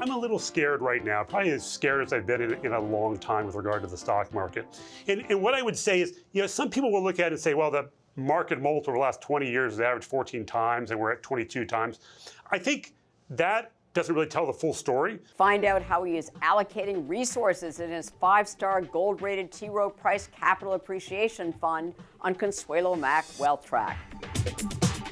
I'm a little scared right now, probably as scared as I've been in a long time with regard to the stock market. And what I would say is, some people will look at it and say, well, the market multiple over the last 20 years has averaged 14 times and we're at 22 times. I think that doesn't really tell the full story. Find out how he is allocating resources in his 5-star gold-rated T. Rowe Price Capital Appreciation Fund on Consuelo Mack WealthTRAK.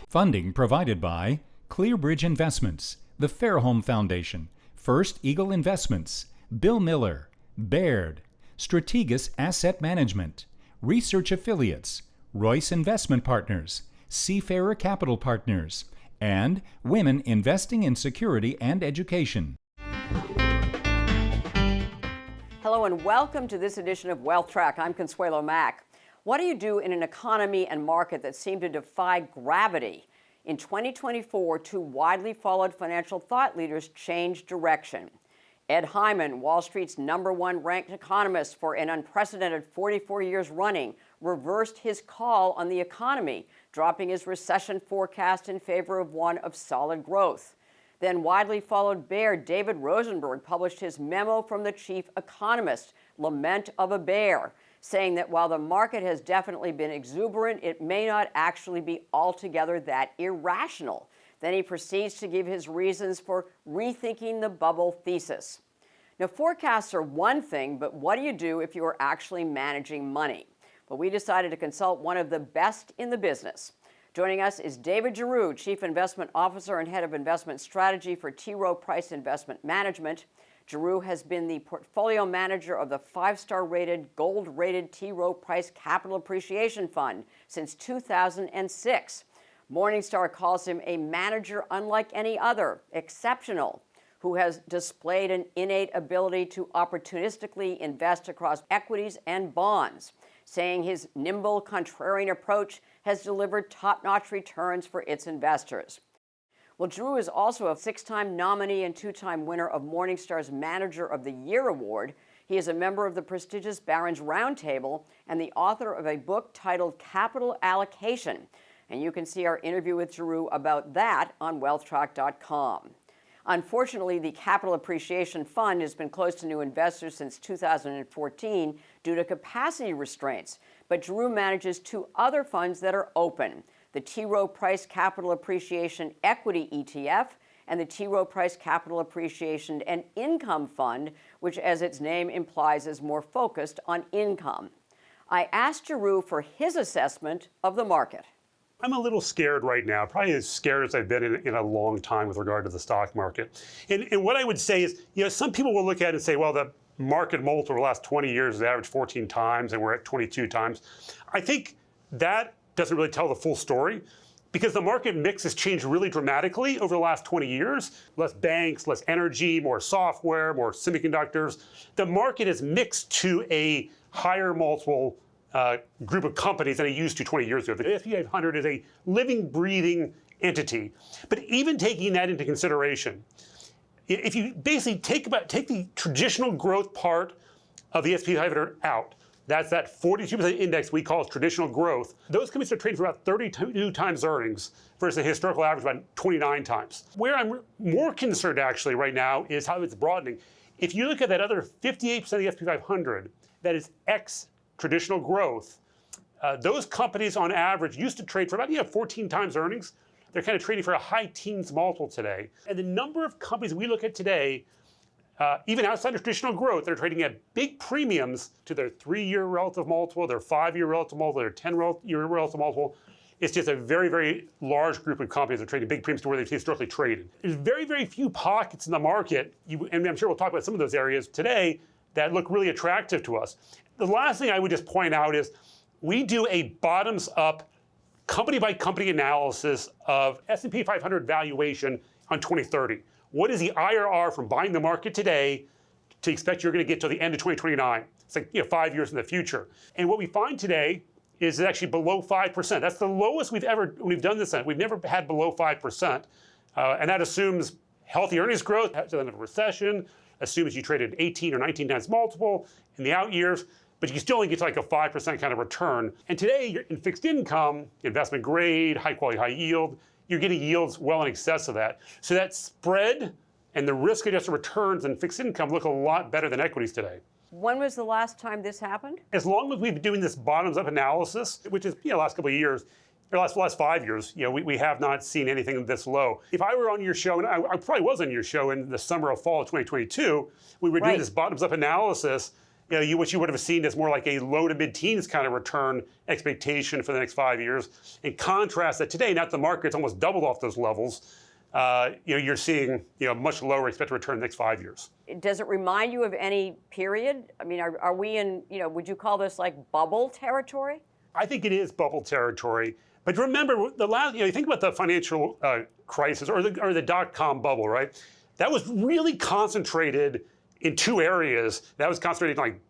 Funding provided by Clearbridge Investments, the Fairholme Foundation, First Eagle Investments, Bill Miller, Baird, Strategas Asset Management, Research Affiliates, Royce Investment Partners, Seafarer Capital Partners, and Women Investing in Security and Education. Hello and welcome to this edition of WealthTRAK. I'm Consuelo Mack. What do you do in an economy and market that seem to defy gravity? In 2024, two widely followed financial thought leaders changed direction. Ed Hyman, Wall Street's #1 ranked economist for an unprecedented 44 years running, reversed his call on the economy, dropping his recession forecast in favor of one of solid growth. Then widely followed bear David Rosenberg published his memo from the chief economist, Lament of a Bear, saying that while the market has definitely been exuberant, it may not actually be altogether that irrational. Then he proceeds to give his reasons for rethinking the bubble thesis. Now, forecasts are one thing, but what do you do if you are actually managing money? Well, we decided to consult one of the best in the business. Joining us is David Giroux, Chief Investment Officer and Head of Investment Strategy for T. Rowe Price Investment Management. Giroux has been the portfolio manager of the 5-star rated, gold-rated T. Rowe Price Capital Appreciation Fund since 2006. Morningstar calls him a manager unlike any other, exceptional, who has displayed an innate ability to opportunistically invest across equities and bonds, saying his nimble, contrarian approach has delivered top-notch returns for its investors. Well, Giroux is also a 6-time nominee and 2-time winner of Morningstar's Manager of the Year Award. He is a member of the prestigious Barron's Roundtable and the author of a book titled Capital Allocation. And you can see our interview with Giroux about that on wealthtrak.com. Unfortunately, the Capital Appreciation Fund has been closed to new investors since 2014 due to capacity restraints. But Giroux manages 2 other funds that are open, the T. Rowe Price Capital Appreciation Equity ETF and the T. Rowe Price Capital Appreciation and Income Fund, which, as its name implies, is more focused on income. I asked Giroux for his assessment of the market. I'm a little scared right now, probably as scared as I've been in a long time with regard to the stock market. And what I would say is, some people will look at it and say, well, the market multiple over the last 20 years has averaged 14 times and we're at 22 times. I think that doesn't really tell the full story because the market mix has changed really dramatically over the last 20 years. Less banks, less energy, more software, more semiconductors. The market is mixed to a higher multiple group of companies than it used to 20 years ago. The S&P 500 is a living, breathing entity. But even taking that into consideration, if you basically take the traditional growth part of the S&P 500 out, that's that 42% index we call traditional growth. Those companies are trading for about 32 times earnings versus a historical average of about 29 times. Where I'm more concerned actually right now is how it's broadening. If you look at that other 58% of the S&P 500, that is traditional growth, those companies on average used to trade for about 14 times earnings. They're kind of trading for a high teens multiple today. And the number of companies we look at today, even outside of traditional growth, they're trading at big premiums to their 3-year relative multiple, their 5-year relative multiple, their 10-year relative multiple. It's just a very, very large group of companies that are trading big premiums to where they've historically traded. There's very, very few pockets in the market, and I'm sure we'll talk about some of those areas today, that look really attractive to us. The last thing I would just point out is we do a bottoms-up, company-by-company analysis of S&P 500 valuation on 2030. What is the IRR from buying the market today to expect you're going to get to the end of 2029? It's like 5 years in the future. And what we find today is actually below 5%. That's the lowest we've done this at. We've never had below 5%. And that assumes healthy earnings growth at the end of a recession, assumes you traded 18 or 19 times multiple in the out years, but you still only get to like a 5% kind of return. And today, you're in fixed income, investment grade, high quality, high yield, you're getting yields well in excess of that. So that spread And the risk-adjusted returns in fixed income look a lot better than equities today. When was the last time this happened? As long as we've been doing this bottoms-up analysis, which is last couple of years, or last 5 years, we have not seen anything this low. If I were on your show, and I probably was on your show in the summer or fall of 2022, we were doing this bottoms-up analysis. What you would have seen is more like a low to mid-teens kind of return expectation for the next 5 years. In contrast, that today, now that the market's almost doubled off those levels, you're seeing much lower expected return in the next 5 years. Does it remind you of any period? I mean, are we in, would you call this like bubble territory? I think it is bubble territory. But remember, the last, you think about the financial crisis or the dot-com bubble, right? That was really concentrated in two areas. That was concentrated in like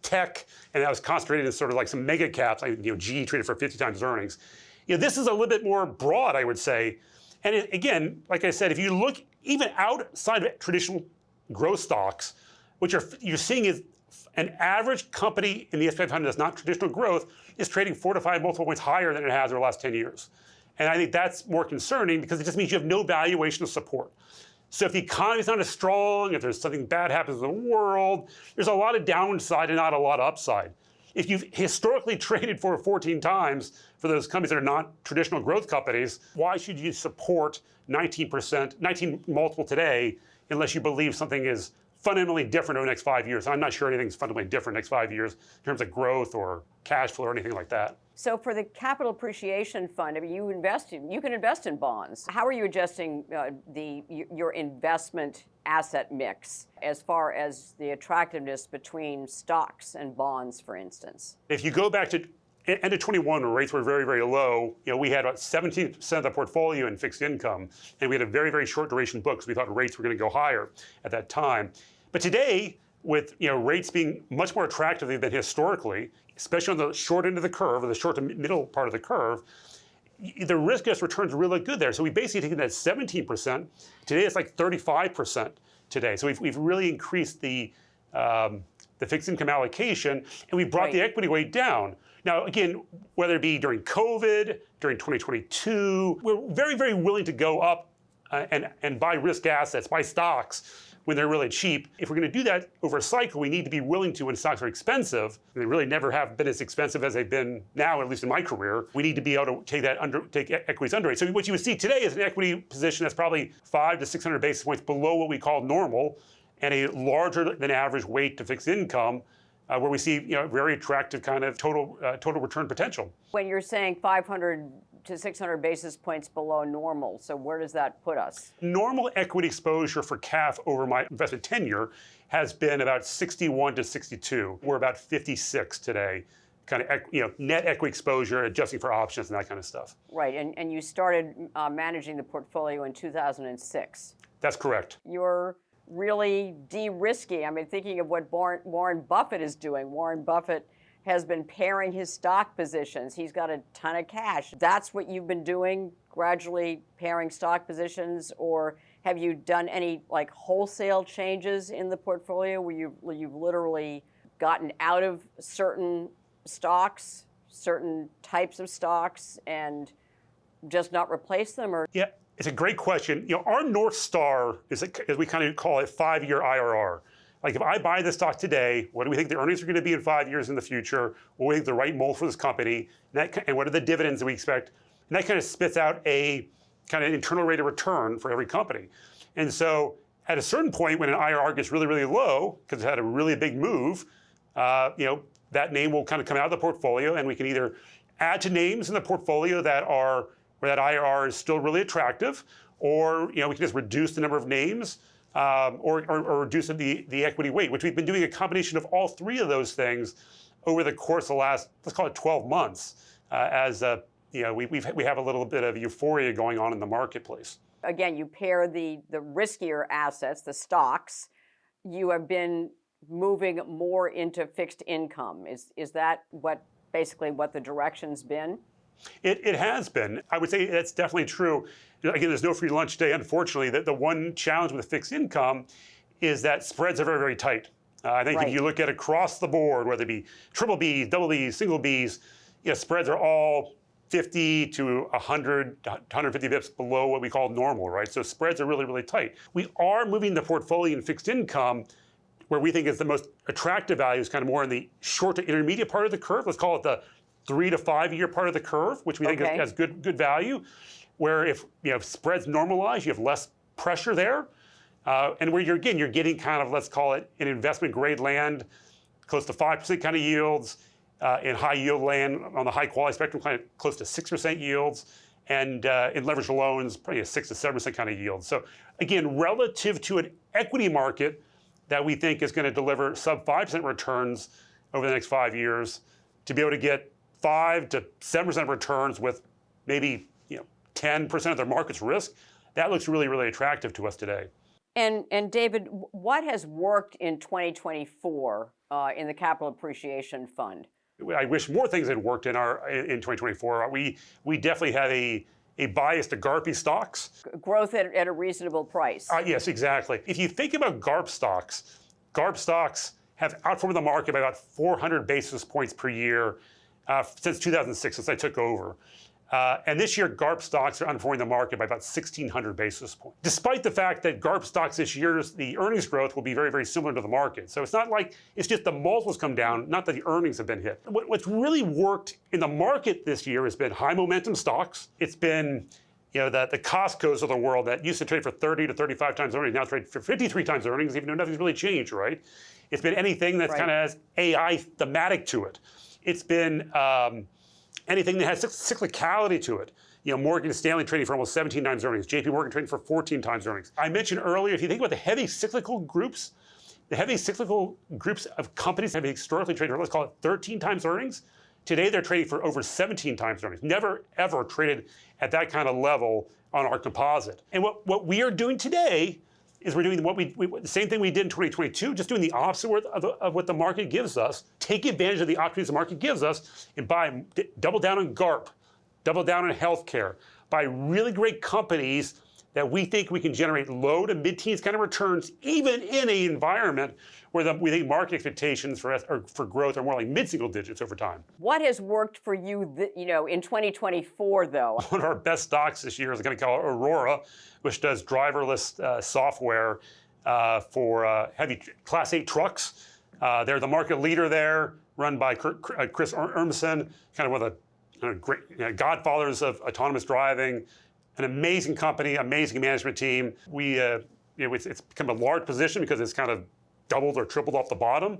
tech, and that was concentrated in sort of like some mega caps, like GE traded for 50 times earnings. This is a little bit more broad, I would say. And again, like I said, if you look even outside of traditional growth stocks, what you're seeing is an average company in the S&P 500 that's not traditional growth is trading 4 to 5 multiple points higher than it has over the last 10 years. And I think that's more concerning because it just means you have no valuation of support. So if the economy's not as strong, if there's something bad happens in the world, there's a lot of downside and not a lot of upside. If you've historically traded for 14 times for those companies that are not traditional growth companies, why should you support 19 multiple today unless you believe something is fundamentally different over the next 5 years? I'm not sure anything's fundamentally different next 5 years in terms of growth or cash flow or anything like that. So for the capital appreciation fund, I mean, you can invest in bonds. How are you adjusting your investment asset mix as far as the attractiveness between stocks and bonds, for instance? If you go back to end of 21, when rates were very, very low, we had about 17% of the portfolio in fixed income, and we had a very, very short duration book, so we thought rates were going to go higher at that time. But today, with rates being much more attractive than they've been historically, especially on the short end of the curve, or the short to middle part of the curve, the risk-adjusted returns really look good there. So we basically taken that 17%. Today it's like 35% today. So we've really increased the fixed income allocation, and we brought the equity weight down. Now, again, whether it be during COVID, during 2022, we're very, very willing to go up and buy risk assets, buy stocks when they're really cheap. If we're going to do that over a cycle, we need to be willing to when stocks are expensive. They really never have been as expensive as they've been now, at least in my career. We need to be able to take equities under it. So what you would see today is an equity position that's probably 500 to 600 basis points below what we call normal, and a larger than average weight to fixed income, where we see very attractive kind of total return potential. When you're saying 500 to 600 basis points below normal, so where does that put us? Normal equity exposure for CAF over my investment tenure has been about 61 to 62. We're about 56 today, kind of net equity exposure, adjusting for options and that kind of stuff. Right, and you started managing the portfolio in 2006. That's correct. You're really de-risking. I mean, thinking of what Warren Buffett is doing. Warren Buffett has been paring his stock positions. He's got a ton of cash. That's what you've been doing, gradually paring stock positions, or have you done any like wholesale changes in the portfolio where you've literally gotten out of certain stocks, certain types of stocks, and just not replaced them? Or yeah, it's a great question. Our North Star is, as we kind of call it, 5-year IRR. Like if I buy this stock today, what do we think the earnings are going to be in 5 years in the future? What do we think the right multiple for this company? And what are the dividends that we expect? And that kind of spits out a kind of internal rate of return for every company. And so at a certain point when an IRR gets really, really low, because it had a really big move, that name will kind of come out of the portfolio, and we can either add to names in the portfolio that are where that IRR is still really attractive, or we can just reduce the number of names, or reduce the equity weight, which we've been doing a combination of all three of those things over the course of the last, let's call it 12 months, we have a little bit of euphoria going on in the marketplace. Again, you pair the riskier assets, the stocks. You have been moving more into fixed income. Is that basically what the direction's been? It has been. I would say that's definitely true. Again, there's no free lunch today, unfortunately. The one challenge with fixed income is that spreads are very, very tight. I think if you look at across the board, whether it be triple Bs, double Bs, single Bs, spreads are all 50 to 100, 150 bips below what we call normal, right? So spreads are really, really tight. We are moving the portfolio in fixed income where we think is the most attractive value is kind of more in the short to intermediate part of the curve. Let's call it the 3 to 5 year part of the curve, which we think has good value. Where if spreads normalize, you have less pressure there, and where you're getting kind of, let's call it, an investment grade land, close to 5% kind of yields, in high yield land on the high quality spectrum, kind of close to 6% yields, and in leveraged loans, probably a 6 to 7% kind of yield. So again, relative to an equity market that we think is going to deliver sub 5% returns over the next 5 years, to be able to get 5 to 7% returns with maybe 10% of their market's risk, that looks really, really attractive to us today. And David, what has worked in 2024 in the Capital Appreciation Fund? I wish more things had worked in 2024. We definitely had a bias to GARPy stocks. Growth at a reasonable price. Yes, exactly. If you think about GARP stocks have outperformed the market by about 400 basis points per year since 2006, since I took over. And this year, GARP stocks are underperforming the market by about 1,600 basis points. Despite the fact that GARP stocks this year, the earnings growth will be very, very similar to the market. So it's not like it's just the multiples come down, not that the earnings have been hit. What's really worked in the market this year has been high momentum stocks. It's been the Costco's of the world that used to trade for 30 to 35 times earnings, now trade for 53 times earnings, even though nothing's really changed, right? It's been anything that's kind of has AI thematic to it. It's been anything that has cyclicality to it. Morgan Stanley trading for almost 17 times earnings, JP Morgan trading for 14 times earnings. I mentioned earlier, if you think about the heavy cyclical groups of companies have historically traded for, let's call it 13 times earnings. Today they're trading for over 17 times earnings. Never ever traded at that kind of level on our composite. And what we are doing today is we're doing the same thing we did in 2022, just doing the opposite of what the market gives us, take advantage of the opportunities the market gives us, and double down on GARP, double down on healthcare, buy really great companies that we think we can generate low to mid-teens kind of returns, even in an environment where we think market expectations for growth are more like mid-single digits over time. What has worked for you, in 2024, though? One of our best stocks this year is going to call Aurora, which does driverless software for heavy Class 8 trucks. They're the market leader there, run by Chris Urmson, kind of one of the great godfathers of autonomous driving. An amazing company, amazing management team. It's become a large position because it's kind of doubled or tripled off the bottom.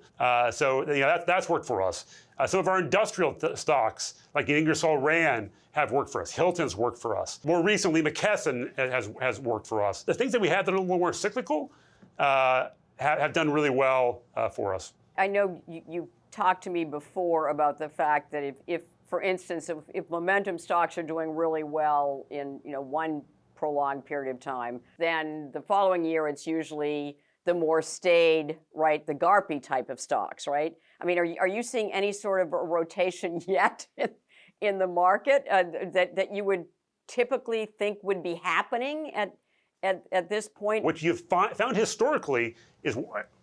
So that's worked for us. Some of our industrial stocks, like Ingersoll Rand, have worked for us. Hilton's worked for us. More recently, McKesson has worked for us. The things that we have that are a little more cyclical have done really well for us. I know you talked to me before about the fact that if for instance, if momentum stocks are doing really well in one prolonged period of time, then the following year it's usually the more staid, right, the GARPy type of stocks, right? I mean, are you seeing any sort of a rotation yet in the market that you would typically think would be happening at this point? What you've found historically is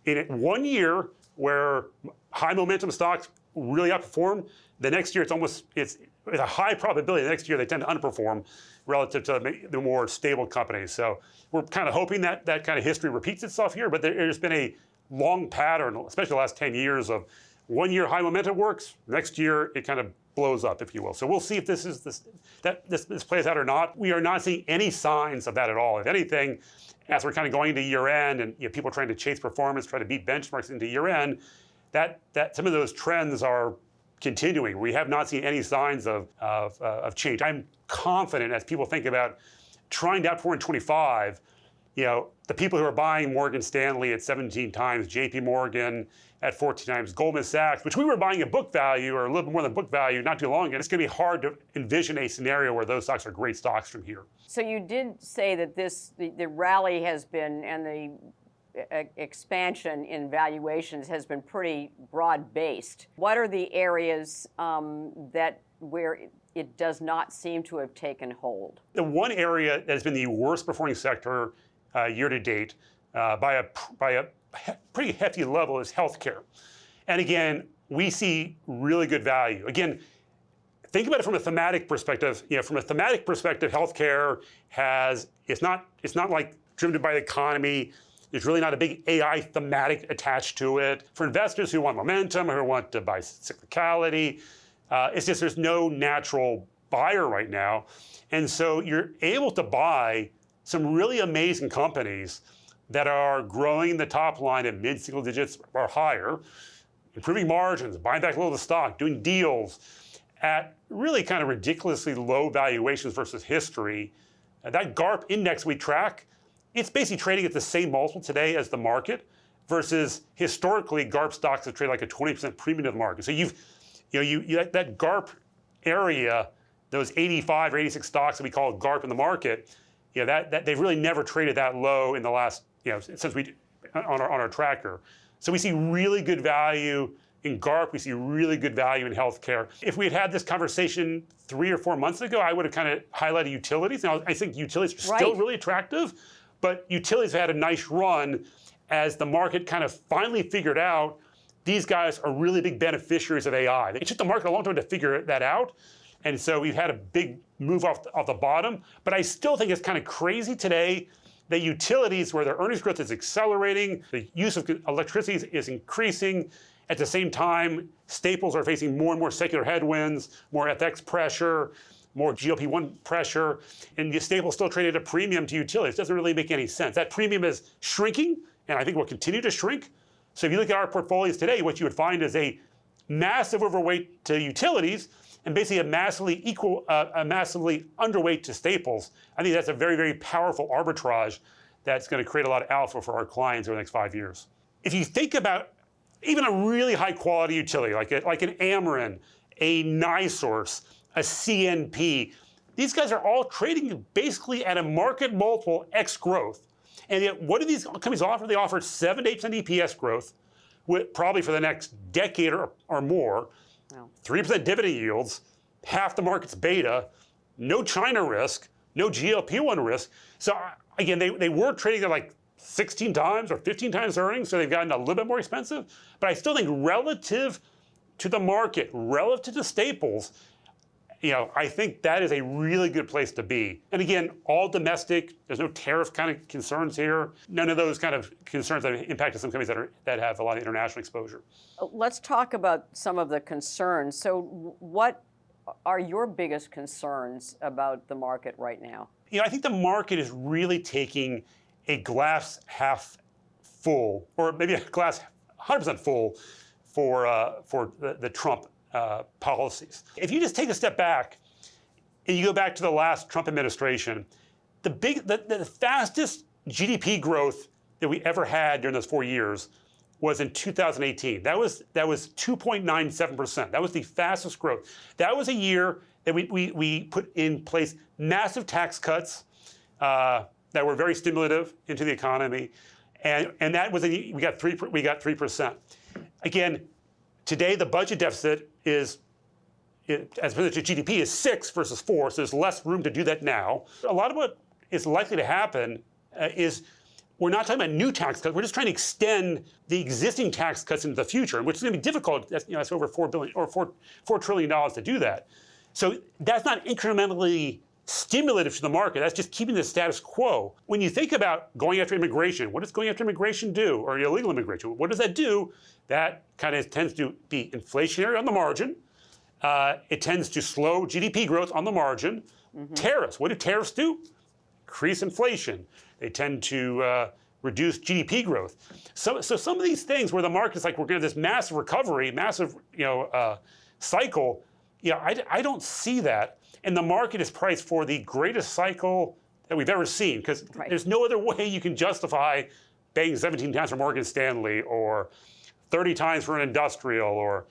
in 1 year where high momentum stocks really outperform, the next year it's with a high probability the next year they tend to underperform relative to the more stable companies. So we're kind of hoping that kind of history repeats itself here, but there's been a long pattern, especially the last 10 years, of 1 year high momentum works, next year it kind of blows up, if you will. So we'll see if this plays out or not. We are not seeing any signs of that at all. If anything, as we're kind of going into year end and people trying to chase performance, try to beat benchmarks into year end, that some of those trends are continuing. We have not seen any signs of change. I'm confident as people think about trying to outperform in 25, the people who are buying Morgan Stanley at 17 times, JP Morgan at 14 times, Goldman Sachs, which we were buying at book value or a little bit more than book value not too long ago, it's going to be hard to envision a scenario where those stocks are great stocks from here. So you did say that the rally has been, and the expansion in valuations has been pretty broad-based. What are the areas where it does not seem to have taken hold? The one area that has been the worst performing sector year to date by a pretty hefty level is healthcare. And again, we see really good value. Again, think about it from a thematic perspective. From a thematic perspective, healthcare it's not like driven by the economy. There's really not a big AI thematic attached to it. For investors who want momentum or who want to buy cyclicality, it's just there's no natural buyer right now. And so you're able to buy some really amazing companies that are growing the top line at mid-single digits or higher, improving margins, buying back a little of the stock, doing deals at really kind of ridiculously low valuations versus history. That GARP index we track, it's basically trading at the same multiple today as the market, versus historically GARP stocks have traded like a 20% premium to the market. So that GARP area, those 85 or 86 stocks that we call GARP in the market, that they've really never traded that low in the last, since we on our tracker. So we see really good value in GARP. We see really good value in healthcare. If we had had this conversation 3 or 4 months ago, I would have kind of highlighted utilities. Now, I think utilities are still really attractive, but utilities have had a nice run as the market kind of finally figured out these guys are really big beneficiaries of AI. It took the market a long time to figure that out. And so we've had a big move off the bottom. But I still think it's kind of crazy today that utilities, where their earnings growth is accelerating, the use of electricity is increasing. At the same time, staples are facing more and more secular headwinds, more FX pressure, more GLP-1 pressure, and the staples still traded at a premium to utilities. It doesn't really make any sense. That premium is shrinking, and I think will continue to shrink. So if you look at our portfolios today, what you would find is a massive overweight to utilities and basically a massively underweight to staples. I think that's a very, very powerful arbitrage that's going to create a lot of alpha for our clients over the next 5 years. If you think about even a really high quality utility, like an Ameren, a NiSource, a CNP, these guys are all trading basically at a market multiple X growth. And yet, what do these companies offer? They offer 7 to 8% EPS growth, probably for the next decade or more, 3% dividend yields, half the market's beta, no China risk, no GLP-1 risk. So again, they were trading at like 16 times or 15 times earnings, so they've gotten a little bit more expensive. But I still think relative to the market, relative to staples, I think that is a really good place to be. And again, all domestic. There's no tariff kind of concerns here. None of those kind of concerns that have impacted some companies that have a lot of international exposure. Let's talk about some of the concerns. So what are your biggest concerns about the market right now? I think the market is really taking a glass half full, or maybe a glass 100% full for the Trump policies. If you just take a step back and you go back to the last Trump administration, the fastest GDP growth that we ever had during those 4 years was in 2018. That was 2.97%. That was the fastest growth. That was a year that we put in place massive tax cuts that were very stimulative into the economy, and that was we got 3%. Again, today the budget deficit is, as a percentage of GDP, is 6 versus 4, so there's less room to do that now. A lot of what is likely to happen is we're not talking about new tax cuts. We're just trying to extend the existing tax cuts into the future, which is going to be difficult. That's over $4 trillion to do that. So that's not incrementally stimulative to the market. That's just keeping the status quo. When you think about going after immigration, what does going after immigration do, or illegal immigration? What does that do? That kind of tends to be inflationary on the margin. It tends to slow GDP growth on the margin. Tariffs, what do tariffs do? Increase inflation. They tend to reduce GDP growth. So some of these things where the market's like, we're going to have this massive recovery, massive cycle, I don't see that. And the market is priced for the greatest cycle that we've ever seen, because there's no other way you can justify paying 17 times for Morgan Stanley, or 30 times for an industrial, or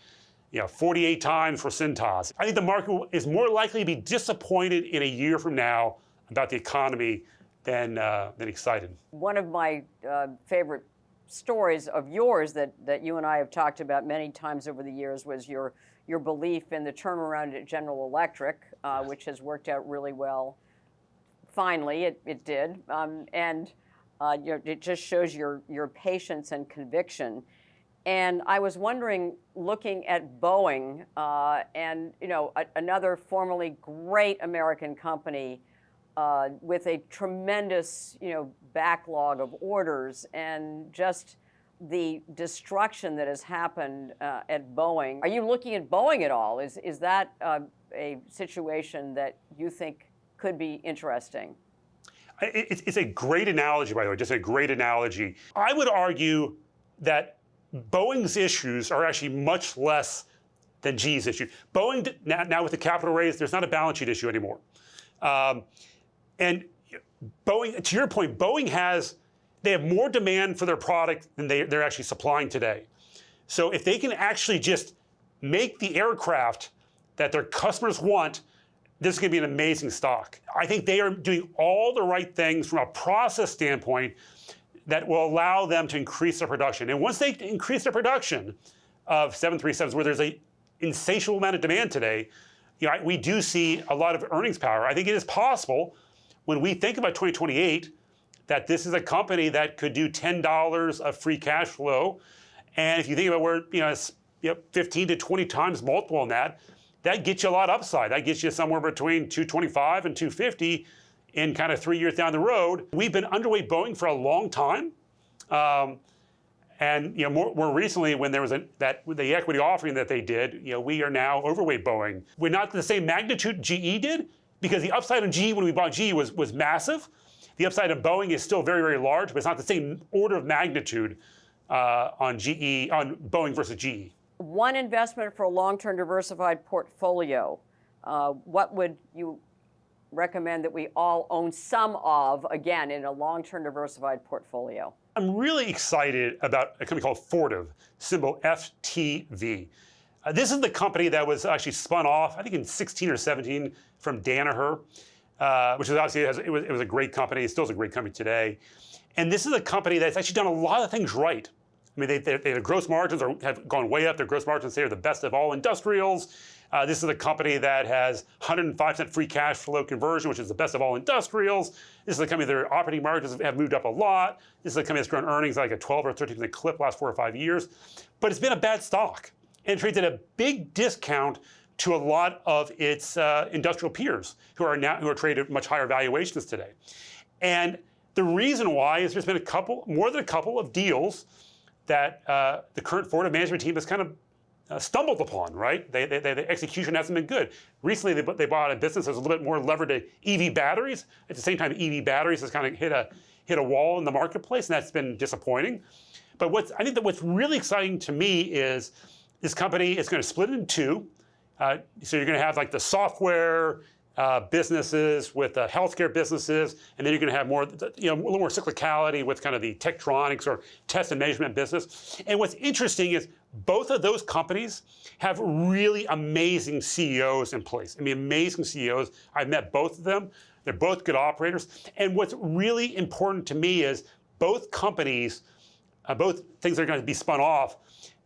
48 times for Cintas. I think the market is more likely to be disappointed in a year from now about the economy than excited. One of my favorite stories of yours that you and I have talked about many times over the years was your belief in the turnaround at General Electric, which has worked out really well. Finally, it did, and it just shows your patience and conviction. And I was wondering, looking at Boeing, and another formerly great American company with a tremendous backlog of orders, and just the destruction that has happened at Boeing. Are you looking at Boeing at all? Is that a situation that you think could be interesting? It's a great analogy, by the way, just a great analogy. I would argue that Boeing's issues are actually much less than GE's issue. Boeing, now with the capital raise, there's not a balance sheet issue anymore. And Boeing, to your point, they have more demand for their product than they're actually supplying today. So if they can actually just make the aircraft that their customers want, this is going to be an amazing stock. I think they are doing all the right things from a process standpoint that will allow them to increase their production. And once they increase their production of 737s, where there's an insatiable amount of demand today, we do see a lot of earnings power. I think it is possible, when we think about 2028, that this is a company that could do $10 of free cash flow. And if you think about where it's 15 to 20 times multiple on that gets you a lot of upside. That gets you somewhere between 225 and 250 in kind of 3 years down the road. We've been underweight Boeing for a long time. And more recently, when there was the equity offering that they did, we are now overweight Boeing. We're not the same magnitude GE did, because the upside on GE when we bought GE was massive. The upside of Boeing is still very, very large, but it's not the same order of magnitude on Boeing versus GE. One investment for a long-term diversified portfolio. What would you recommend that we all own some of, again, in a long-term diversified portfolio? I'm really excited about a company called Fortive, symbol FTV. This is the company that was actually spun off, I think in 16 or 17, from Danaher, which is obviously, it was a great company. It still is a great company today. And this is a company that's actually done a lot of things right. I mean, their gross margins have gone way up. Their gross margins today are the best of all industrials. This is a company that has 105% free cash flow conversion, which is the best of all industrials. This is a company, their operating margins have moved up a lot. This is a company that's grown earnings like a 12 or 13% clip last 4 or 5 years. But it's been a bad stock, and it trades at a big discount to a lot of its industrial peers who are traded at much higher valuations today. And the reason why is there's been more than a couple of deals that the current Fortive management team has kind of stumbled upon, right? The execution hasn't been good. Recently, they bought a business that's a little bit more levered to EV batteries. At the same time, EV batteries has kind of hit a wall in the marketplace, and that's been disappointing. But I think that what's really exciting to me is this company is going to split it in two. So you're going to have like the software businesses with the healthcare businesses, and then you're going to have more, a little more cyclicality with kind of the Tektronix or test and measurement business. And what's interesting is both of those companies have really amazing CEOs in place. I mean, amazing CEOs. I've met both of them. They're both good operators. And what's really important to me is both companies, both things that are going to be spun off,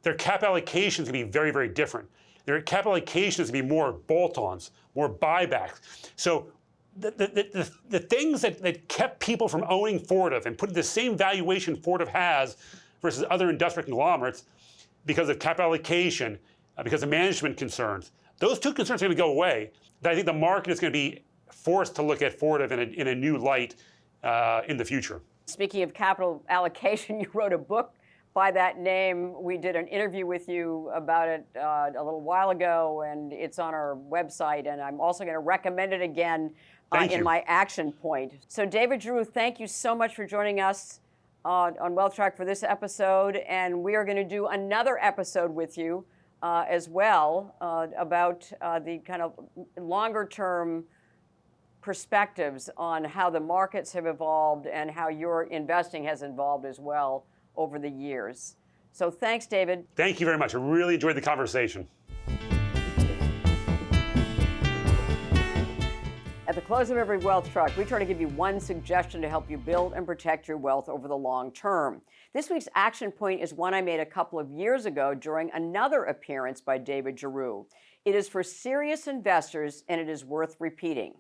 their cap allocation is going to be very, very different. Their capital allocation is going to be more bolt-ons, more buybacks. So the things that kept people from owning Fortive and putting the same valuation Fortive has versus other industrial conglomerates because of capital allocation, because of management concerns, those two concerns are going to go away. But I think the market is going to be forced to look at Fortive in a new light in the future. Speaking of capital allocation, you wrote a book by that name. We did an interview with you about it a little while ago, and it's on our website, and I'm also going to recommend it again in my action point. So David Giroux, thank you so much for joining us on WealthTRAK for this episode, and we are going to do another episode with you as well about the kind of longer-term perspectives on how the markets have evolved and how your investing has evolved as well over the years. So thanks, David. Thank you very much. I really enjoyed the conversation. At the close of every WealthTRAK, we try to give you one suggestion to help you build and protect your wealth over the long term. This week's action point is one I made a couple of years ago during another appearance by David Giroux. It is for serious investors, and it is worth repeating.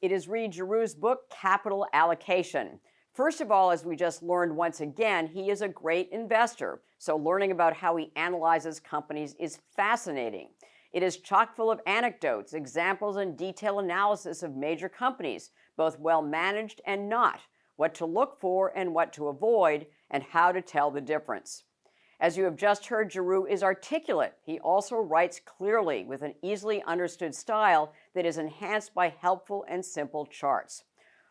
It is Reed Giroux's book, Capital Allocation. First of all, as we just learned once again, he is a great investor. So learning about how he analyzes companies is fascinating. It is chock full of anecdotes, examples, and detailed analysis of major companies, both well-managed and not, what to look for and what to avoid, and how to tell the difference. As you have just heard, Giroux is articulate. He also writes clearly with an easily understood style that is enhanced by helpful and simple charts.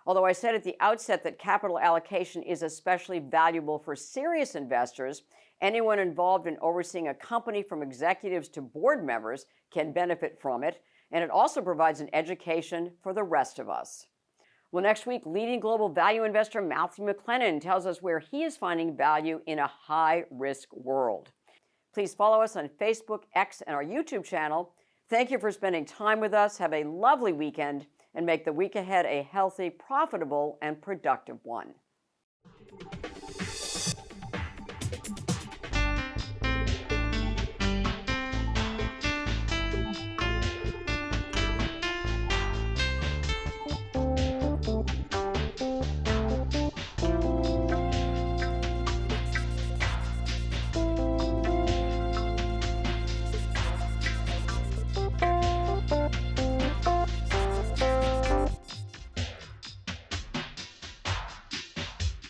Although I said at the outset that capital allocation is especially valuable for serious investors, anyone involved in overseeing a company from executives to board members can benefit from it, and it also provides an education for the rest of us. Well, next week, leading global value investor Matthew McLennan tells us where he is finding value in a high-risk world. Please follow us on Facebook, X, and our YouTube channel. Thank you for spending time with us. Have a lovely weekend, and make the week ahead a healthy, profitable, and productive one.